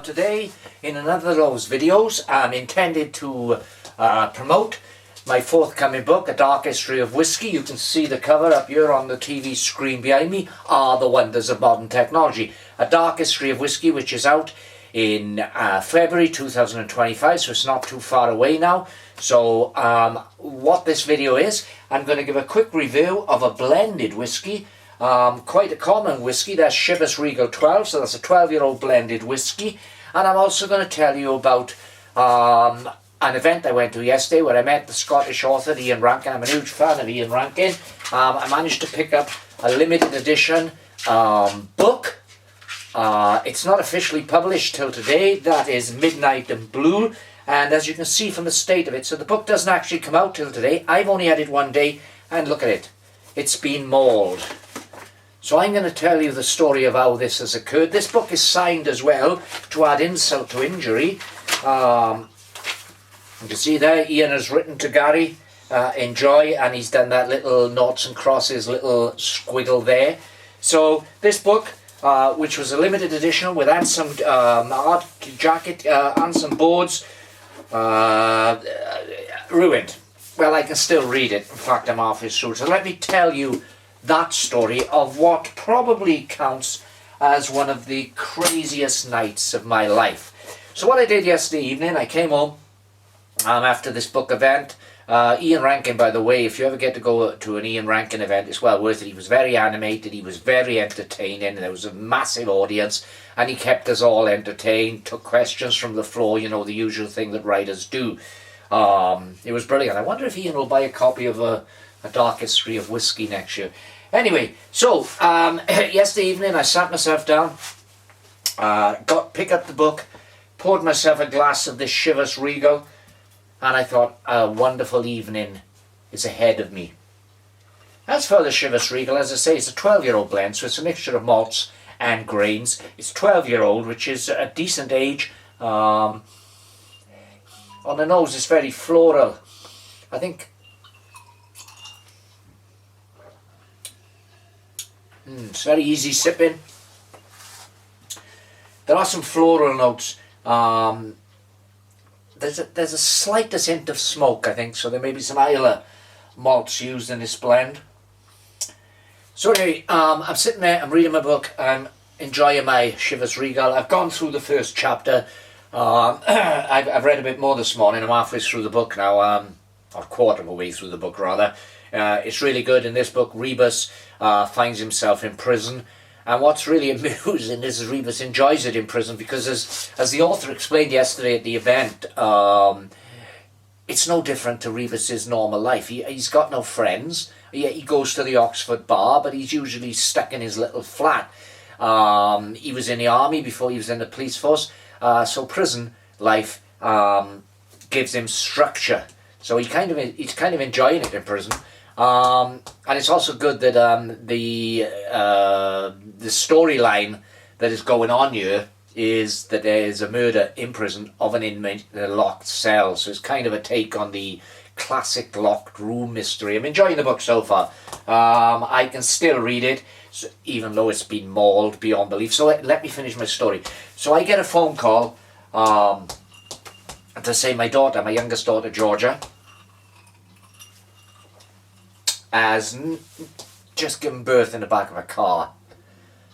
today in another of those videos intended to promote my forthcoming book, A Dark History of Whisky. You can see the cover up here on the TV screen behind me, Are the Wonders of Modern Technology. A Dark History of Whisky, which is out in February 2025, so it's not too far away now. So what this video is, I'm going to give a quick review of a blended whisky. Quite a common whisky. That's Chivas Regal 12, so that's a 12-year-old blended whisky. And I'm also going to tell you about an event I went to yesterday where I met the Scottish author Ian Rankin. I'm a huge fan of Ian Rankin. I managed to pick up a limited edition book. It's not officially published till today. That is Midnight and Blue. And as you can see from the state of it, so the book doesn't actually come out till today. I've only had it one day, and look at it. It's been mauled. So I'm going to tell you the story of how this has occurred. This book is signed as well, to add insult to injury. You can see there, Ian has written to Gary, enjoy, and he's done that little noughts and crosses, little squiggle there. So this book, which was a limited edition with some art jacket and some boards, ruined. Well, I can still read it. In fact, I'm halfway through. So let me tell you that story of what probably counts as one of the craziest nights of my life. So what I did yesterday evening, I came home after this book event. Ian Rankin, by the way, if you ever get to go to an Ian Rankin event, it's well worth it. He was very animated, he was very entertaining, there was a massive audience, and he kept us all entertained, took questions from the floor, you know, the usual thing that writers do. It was brilliant. I wonder if Ian will buy a copy of A Dark History of Whisky next year. Anyway, so yesterday evening I sat myself down, picked up the book, poured myself a glass of this Chivas Regal, and I thought, a wonderful evening is ahead of me. As for the Chivas Regal, as I say, it's a 12-year-old blend, so it's a mixture of malts and grains. It's 12-year-old, which is a decent age. On the nose, it's very floral. I think it's very easy sipping. There are some floral notes. There's a slightest hint of smoke, I think, so there may be some Islay malts used in this blend. So anyway, I'm sitting there, I'm reading my book, I'm enjoying my Chivas Regal. I've gone through the first chapter. I've read a bit more this morning. I'm halfway through the book now, or a quarter of a way through the book rather. It's really good. In this book, Rebus finds himself in prison. And what's really amusing is Rebus enjoys it in prison because, as the author explained yesterday at the event, it's no different to Rebus's normal life. He's got no friends. He goes to the Oxford bar, but he's usually stuck in his little flat. He was in the army before he was in the police force, so prison life gives him structure. So he's kind of enjoying it in prison. And it's also good that the storyline that is going on here is that there is a murder in prison of an inmate in a locked cell. So it's kind of a take on the classic locked room mystery. I'm enjoying the book so far. I can still read it, even though it's been mauled beyond belief. So let me finish my story. So I get a phone call to say my youngest daughter, Georgia, has just given birth in the back of a car.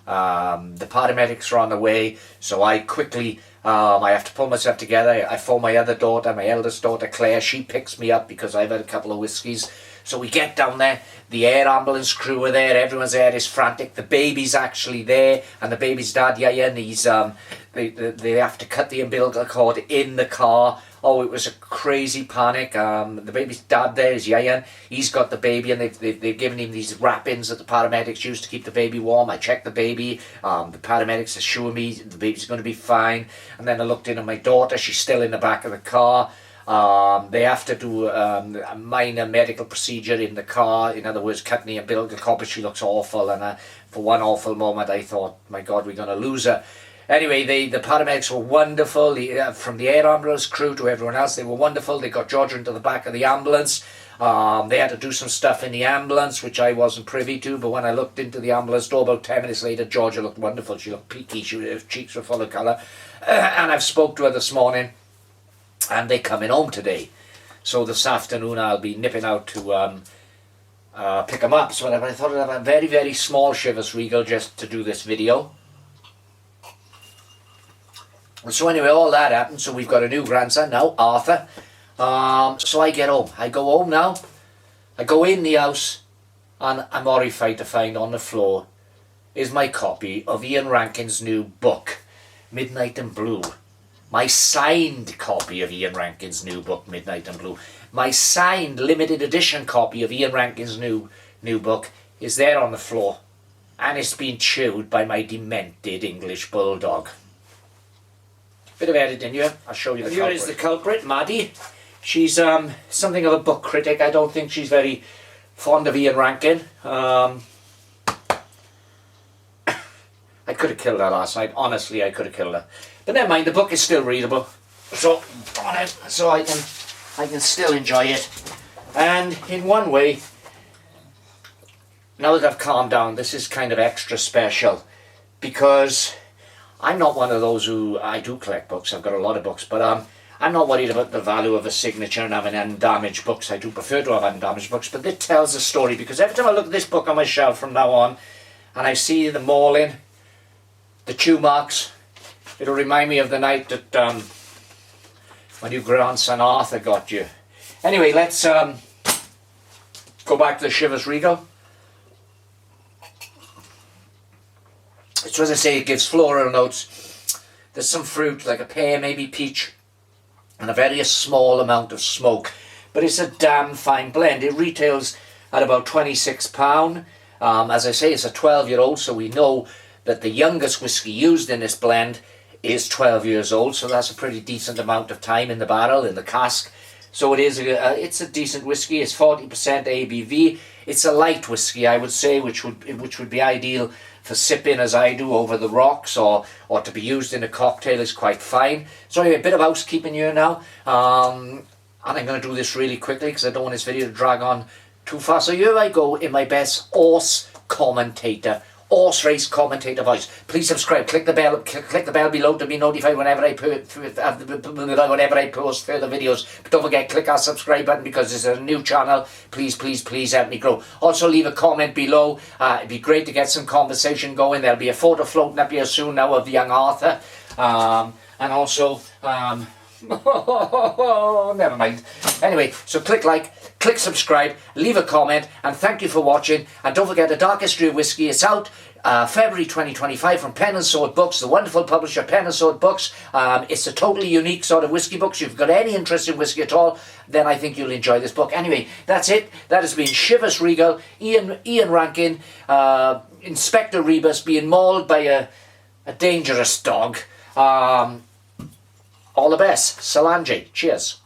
The paramedics are on the way, so I quickly, I have to pull myself together. I phone my other daughter, my eldest daughter Claire. She picks me up because I've had a couple of whiskies. So we get down there, the air ambulance crew are there, everyone's there, is frantic. The baby's actually there, and the baby's dad, Yayan, he's, they have to cut the umbilical cord in the car. Oh, it was a crazy panic. The baby's dad there is Yayan. He's got the baby, and they've given him these wrappings that the paramedics use to keep the baby warm. I checked the baby. The paramedics assure me the baby's going to be fine. And then I looked in at my daughter. She's still in the back of the car. They have to do a minor medical procedure in the car. In other words, cutting the umbilical cord, but she looks awful. And for one awful moment, I thought, my God, we're going to lose her. Anyway, the paramedics were wonderful. From the air ambulance crew to everyone else, they were wonderful. They got Georgia into the back of the ambulance. They had to do some stuff in the ambulance, which I wasn't privy to, but when I looked into the ambulance door about 10 minutes later, Georgia looked wonderful. She looked peaky, her cheeks were full of colour. And I've spoke to her this morning, and they're coming home today. So this afternoon I'll be nipping out to pick them up. So I thought I'd have a very, very small Chivas Regal just to do this video. So anyway, all that happened. So we've got a new grandson now, Arthur. So I get home. I go home now. I go in the house, and I'm horrified to find on the floor is my copy of Ian Rankin's new book, Midnight and Blue. My signed copy of Ian Rankin's new book, Midnight and Blue. My signed limited edition copy of Ian Rankin's new book is there on the floor, and it's been chewed by my demented English bulldog. Bit of editing here. I'll show you the culprit. Here is the culprit, Maddie. She's something of a book critic. I don't think she's very fond of Ian Rankin. I could have killed her last night. Honestly, I could have killed her. But never mind. The book is still readable, so I can still enjoy it. And in one way, now that I've calmed down, this is kind of extra special because I'm not one of those who, I do collect books, I've got a lot of books, but I'm not worried about the value of a signature and having undamaged books. I do prefer to have undamaged books, but it tells a story, because every time I look at this book on my shelf from now on, and I see the mauling, the chew marks, it'll remind me of the night that my new grandson Arthur got you. Anyway, let's go back to the Chivas Regal. So as I say, it gives floral notes. There's some fruit, like a pear, maybe peach, and a very small amount of smoke. But it's a damn fine blend. It retails at about £26. As I say, it's a 12-year-old, so we know that the youngest whiskey used in this blend is 12 years old, so that's a pretty decent amount of time in the barrel, in the cask. So it's a decent whiskey. It's 40% ABV. It's a light whiskey, I would say, which would be ideal for sipping as I do over the rocks, or to be used in a cocktail is quite fine. So anyway, a bit of housekeeping here now. And I'm going to do this really quickly because I don't want this video to drag on too far. So here I go in my best horse race commentator voice. Please subscribe, click the bell below to be notified whenever I post further videos. But don't forget, click our subscribe button because this is a new channel. Please help me grow. Also leave a comment below. It'd be great to get some conversation going. There'll be a photo floating up here soon now of young Arthur. And also never mind. Anyway, so click like, click subscribe, leave a comment, and thank you for watching. And don't forget, The Dark History of Whisky is out February 2025 from Pen and Sword Books, the wonderful publisher Pen and Sword Books. It's a totally unique sort of whisky book. So if you've got any interest in whisky at all, then I think you'll enjoy this book. Anyway, that's it. That has been Chivas Regal, Ian Rankin, Inspector Rebus being mauled by a dangerous dog. All the best. Solange. Cheers.